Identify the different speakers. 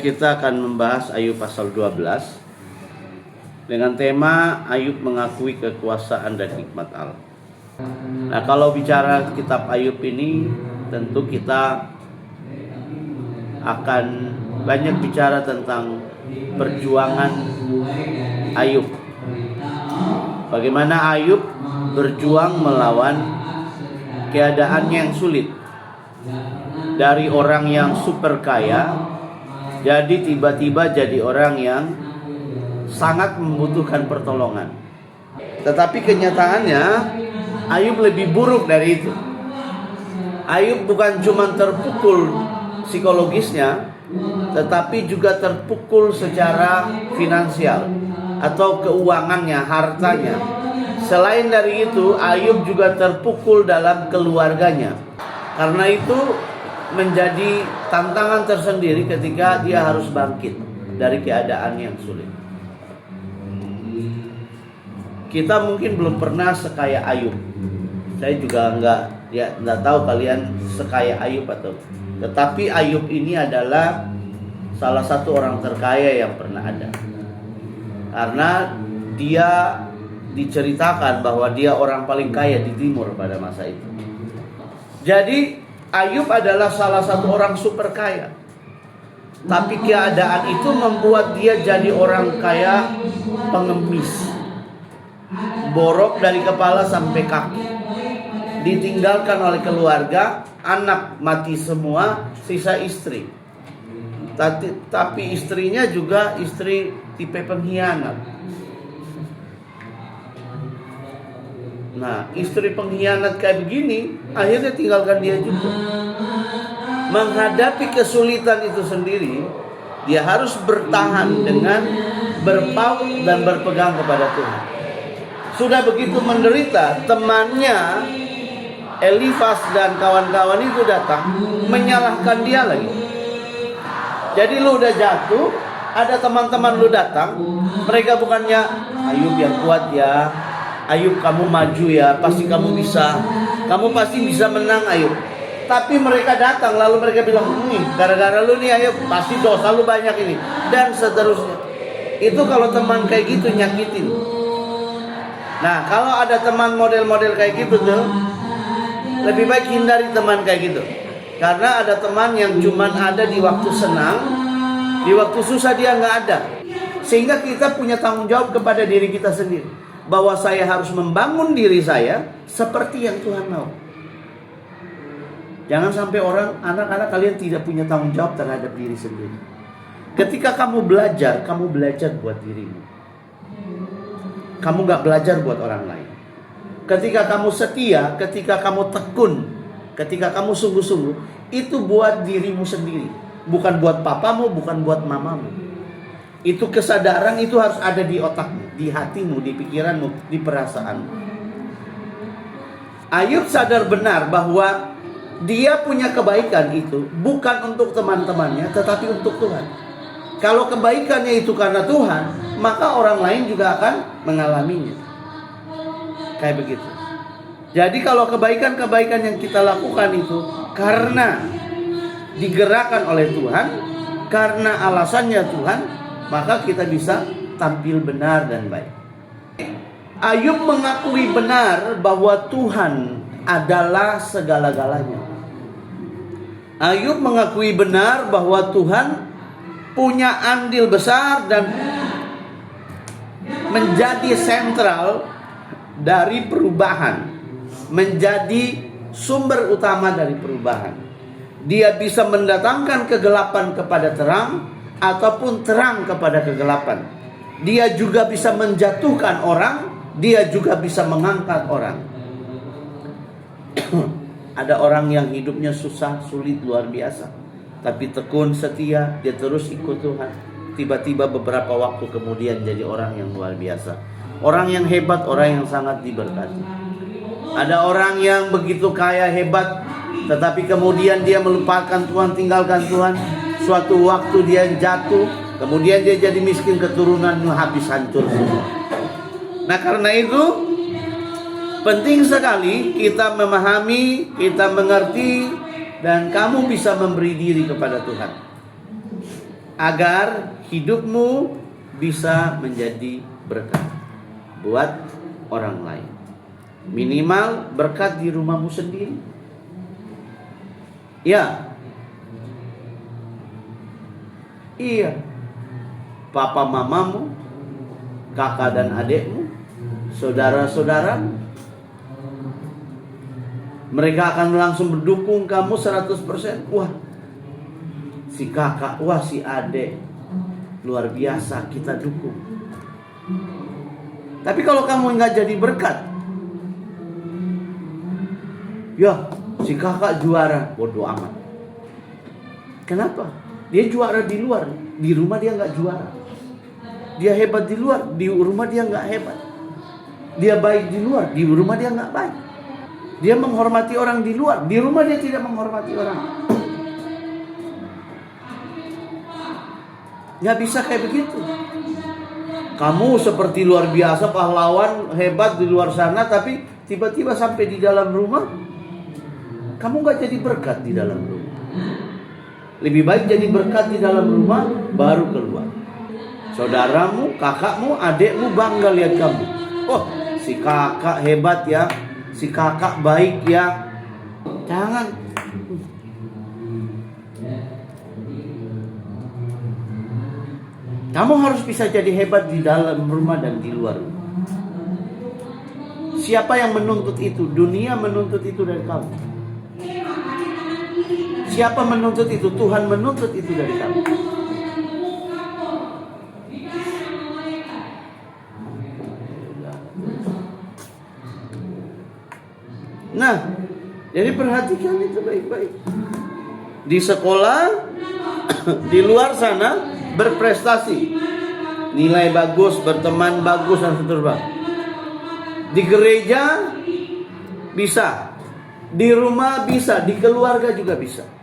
Speaker 1: Kita akan membahas Ayub pasal 12 dengan tema Ayub mengakui kekuasaan dan hikmat Allah. Nah, kalau bicara kitab Ayub ini, tentu kita akan banyak bicara tentang perjuangan Ayub. Bagaimana Ayub berjuang melawan keadaan yang sulit. Dari orang yang super kaya, jadi tiba-tiba jadi orang yang sangat membutuhkan pertolongan. Tetapi kenyataannya Ayub lebih buruk dari itu. Ayub bukan cuma terpukul psikologisnya, tetapi juga terpukul secara finansial atau keuangannya, hartanya. Selain dari itu, Ayub juga terpukul dalam keluarganya. Karena itu menjadi tantangan tersendiri ketika dia harus bangkit dari keadaan yang sulit. Kita mungkin belum pernah sekaya Ayub. Saya juga nggak tahu kalian sekaya Ayub atau. Tetapi Ayub ini adalah salah satu orang terkaya yang pernah ada. Karena dia diceritakan bahwa dia orang paling kaya di timur pada masa itu. Jadi Ayub adalah salah satu orang super kaya. Tapi keadaan itu membuat dia jadi orang kaya pengemis. Borok dari kepala sampai kaki. Ditinggalkan oleh keluarga, anak mati semua, sisa istri. Tapi istrinya juga istri tipe pengkhianat. Nah, istri pengkhianat kayak begini, akhirnya tinggalkan dia juga. Menghadapi kesulitan itu sendiri, dia harus bertahan dengan berpaut dan berpegang kepada Tuhan. Sudah begitu menderita, temannya Elifas dan kawan-kawan itu datang menyalahkan dia lagi. Jadi lu udah jatuh, ada teman-teman lu datang, mereka bukannya Ayub yang kuat ya, Ayub kamu maju ya, pasti kamu bisa. Kamu pasti bisa menang Ayub. Tapi mereka datang lalu mereka bilang, gara-gara lu nih Ayub, pasti dosa lu banyak ini. Dan seterusnya. Itu kalau teman kayak gitu nyakitin. Nah, kalau ada teman model-model kayak gitu tuh, lebih baik hindari teman kayak gitu. Karena ada teman yang cuman ada di waktu senang, di waktu susah dia nggak ada. Sehingga kita punya tanggung jawab kepada diri kita sendiri. Bahwa saya harus membangun diri saya seperti yang Tuhan mau. Jangan sampai anak-anak kalian tidak punya tanggung jawab terhadap diri sendiri. Ketika kamu belajar buat dirimu. Kamu gak belajar buat orang lain. Ketika kamu setia, ketika kamu tekun, ketika kamu sungguh-sungguh, itu buat dirimu sendiri. Bukan buat papamu, bukan buat mamamu. Itu kesadaran itu harus ada di otakmu, di hatimu, di pikiranmu, di perasaanmu. Ayub sadar benar bahwa dia punya kebaikan itu bukan untuk teman-temannya, tetapi untuk Tuhan. Kalau kebaikannya itu karena Tuhan, maka orang lain juga akan mengalaminya. Kayak begitu. Jadi kalau kebaikan-kebaikan yang kita lakukan itu karena digerakkan oleh Tuhan, karena alasannya Tuhan, maka kita bisa tampil benar dan baik. Ayub mengakui benar bahwa Tuhan adalah segala-galanya. Ayub mengakui benar bahwa Tuhan punya andil besar dan menjadi sentral dari perubahan, menjadi sumber utama dari perubahan. Dia bisa mendatangkan kegelapan kepada terang ataupun terang kepada kegelapan. Dia juga bisa menjatuhkan orang, dia juga bisa mengangkat orang. Ada orang yang hidupnya susah, sulit, luar biasa, tapi tekun, setia, dia terus ikut Tuhan. Tiba-tiba beberapa waktu kemudian jadi orang yang luar biasa. Orang yang hebat, orang yang sangat diberkati. Ada orang yang begitu kaya, hebat, tetapi kemudian dia melupakan Tuhan, tinggalkan Tuhan. Suatu waktu dia jatuh, kemudian dia jadi miskin, keturunannya habis hancur semua. Nah, karena itu penting sekali kita memahami, kita mengerti, dan kamu bisa memberi diri kepada Tuhan. agar hidupmu bisa menjadi berkat buat orang lain. Minimal berkat di rumahmu sendiri. Ya. Iya. Papa mamamu, kakak dan adikmu, saudara-saudaramu, mereka akan langsung mendukung kamu 100%. Wah, si kakak, wah si adik, luar biasa, kita dukung. Tapi kalau kamu nggak jadi berkat, ya si kakak juara, bodoh amat. Kenapa? Dia juara di luar, di rumah dia nggak juara. Dia hebat di luar, di rumah dia nggak hebat. Dia baik di luar, di rumah dia nggak baik. Dia menghormati orang di luar, di rumah dia tidak menghormati orang. Nggak bisa kayak begitu. Kamu seperti luar biasa, pahlawan hebat di luar sana, tapi tiba-tiba sampai di dalam rumah, kamu nggak jadi berkat di dalam rumah. Lebih baik jadi berkat di dalam rumah, baru keluar. Saudaramu, kakakmu, adikmu bangga lihat kamu. Oh, si kakak hebat ya, si kakak baik ya. Jangan. Kamu harus bisa jadi hebat di dalam rumah dan di luar. Siapa yang menuntut itu? Dunia menuntut itu dari kamu. Siapa menuntut itu? Tuhan menuntut itu dari kamu. Nah, jadi perhatikan itu baik-baik. Di sekolah, di luar sana berprestasi, nilai bagus, berteman bagus dan seterusnya. Di gereja bisa, di rumah bisa, di keluarga juga bisa.